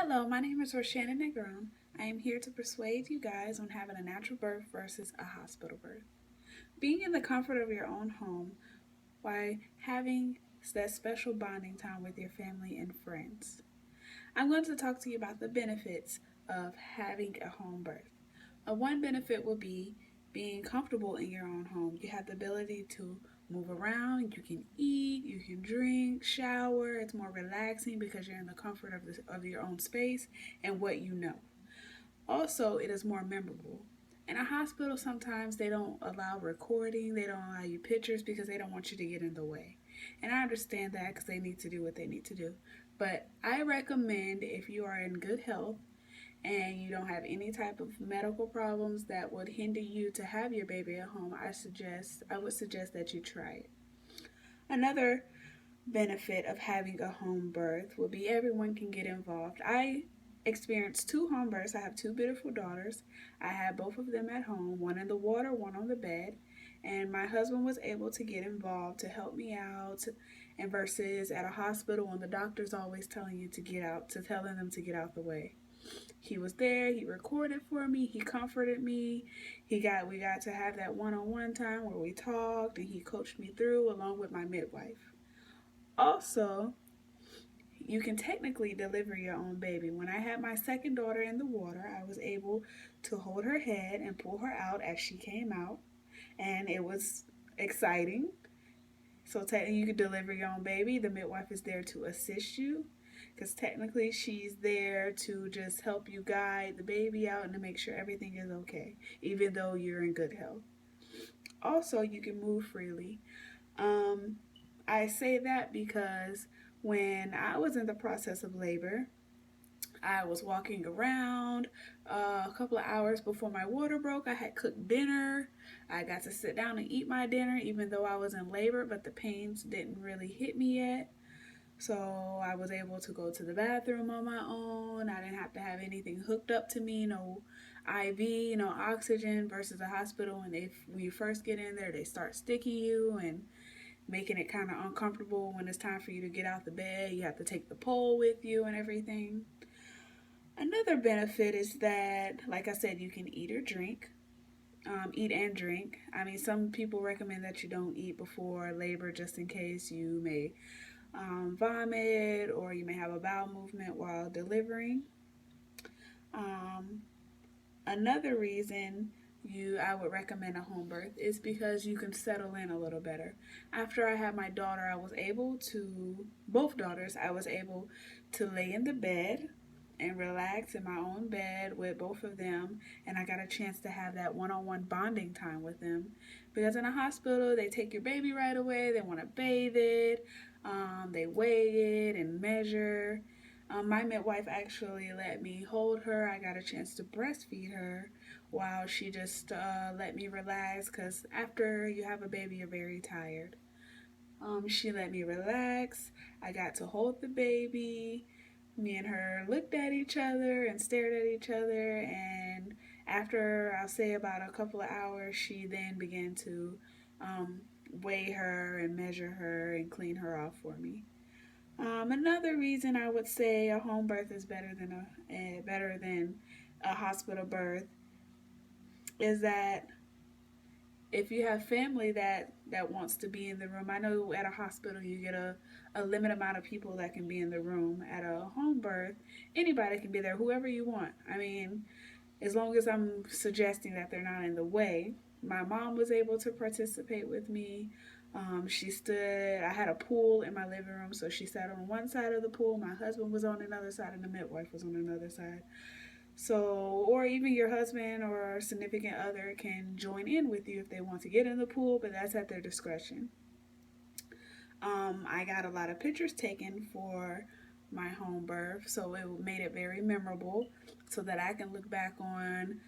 Hello, my name is Roshana Negron. I am here to persuade you guys on having a natural birth versus a hospital birth. Being in the comfort of your own home while having that special bonding time with your family and friends. I'm going to talk to you about the benefits of having a home birth. One benefit will be being comfortable in your own home. You have the ability to move around, you can eat, you can drink, shower. It's more relaxing because you're in the comfort of your own space and what you know. Also, it is more memorable. In a hospital, sometimes they don't allow recording, they don't allow you pictures because they don't want you to get in the way. And I understand that because they need to do what they need to do. But I recommend if you are in good health and you don't have any type of medical problems that would hinder you to have your baby at home, I would suggest that you try it. Another benefit of having a home birth will be everyone can get involved. I experienced two home births. I have two beautiful daughters. I had both of them at home, one in the water, one on the bed. And my husband was able to get involved to help me out. And versus at a hospital when the doctor's always telling you to get out, to telling them to get out the way. He was there, he recorded for me, he comforted me. We got to have that one-on-one time where we talked and he coached me through along with my midwife. Also, you can technically deliver your own baby. When I had my second daughter in the water, I was able to hold her head and pull her out as she came out, and it was exciting. So technically, you can deliver your own baby. The midwife is there to assist you because technically she's there to just help you guide the baby out and to make sure everything is okay, even though you're in good health. Also, you can move freely. Um, I say that because when I was in the process of labor, I was walking around a couple of hours before my water broke. I had cooked dinner. I got to sit down and eat my dinner even though I was in labor, but the pains didn't really hit me yet. So I was able to go to the bathroom on my own. I didn't have to have anything hooked up to me, no IV, no oxygen versus a hospital. When you first get in there, they start sticking you and making it kind of uncomfortable when it's time for you to get out the bed. You have to take the pole with you and everything. Another benefit is that, like I said, you can eat or drink. Eat and drink. I mean, some people recommend that you don't eat before labor just in case you may vomit or you may have a bowel movement while delivering. Um, Another reason I would recommend a home birth is because you can settle in a little better. After I had my daughter, both daughters, I was able to lay in the bed and relax in my own bed with both of them, and I got a chance to have that one-on-one bonding time with them. Because in a hospital, they take your baby right away, they want to bathe it, they weigh it and measure. My midwife actually let me hold her. I got a chance to breastfeed her while she just let me relax because after you have a baby, you're very tired. She let me relax. I got to hold the baby. Me and her looked at each other and stared at each other. And after, I'll say about a couple of hours, she then began to weigh her and measure her and clean her off for me. Another reason I would say a home birth is better than a hospital birth is that if you have family that wants to be in the room, I know at a hospital you get a limited amount of people that can be in the room. At a home birth, anybody can be there, whoever you want. I mean, as long as I'm suggesting that they're not in the way. My mom was able to participate with me. I had a pool in my living room, so she sat on one side of the pool. My husband was on another side, and the midwife was on another side. So, or even your husband or significant other can join in with you if they want to get in the pool, but that's at their discretion. I got a lot of pictures taken for my home birth, so it made it very memorable so that I can look back on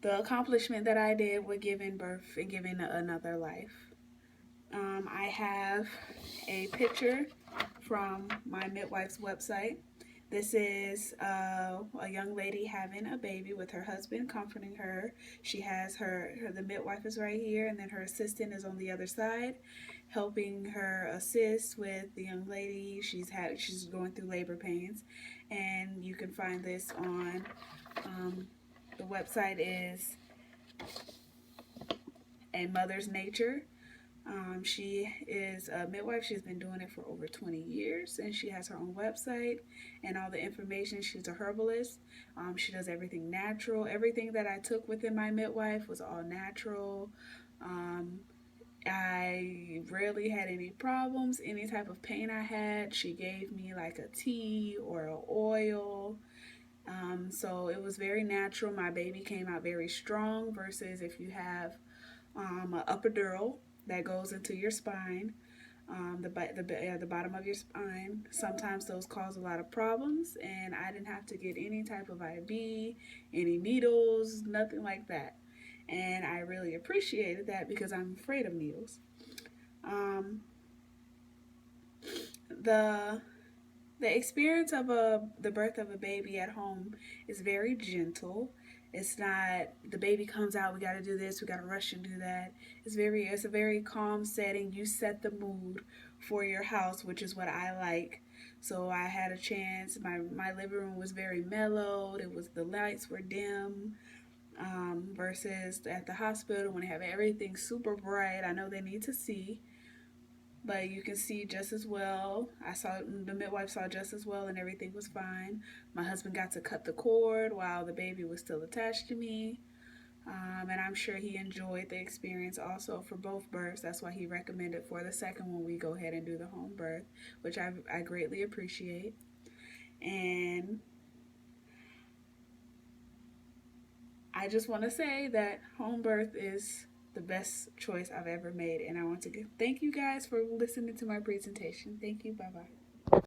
the accomplishment that I did with giving birth and giving another life. I have a picture from my midwife's website. This is a young lady having a baby with her husband comforting her. She has the midwife is right here, and then her assistant is on the other side, helping her assist with the young lady. She's going through labor pains, and can find this on the website is A Mother's Nature. She is a midwife. She's been doing it for over 20 years, and she has her own website and all the information. She's a herbalist. She does everything natural. Everything that I took within my midwife was all natural. Um, I rarely had any problems. Any type of pain I had, she gave me like a tea or an oil. So it was very natural. My baby came out very strong versus if you have an epidural that goes into your spine, the bottom of your spine. Sometimes those cause a lot of problems, and I didn't have to get any type of IV, any needles, nothing like that. And I really appreciated that because I'm afraid of needles. Um, the the experience of the birth of a baby at home is very gentle. It's not the baby comes out, we got to do this, we got to rush and do that. It's a very calm setting. You set the mood for your house, which is what I like. So I had a chance. My living room was very mellowed. It was the lights were dim. Versus at the hospital when they have everything super bright. I know they need to see, but you can see just as well. I saw the midwife saw just as well, and everything was fine. My husband got to cut the cord while the baby was still attached to me, and I'm sure he enjoyed the experience also for both births. That's why he recommended for the second one we go ahead and do the home birth, which I greatly appreciate. And I just want to say that home birth is the best choice I've ever made, and I want to thank you guys for listening to my presentation. Thank you. Bye bye.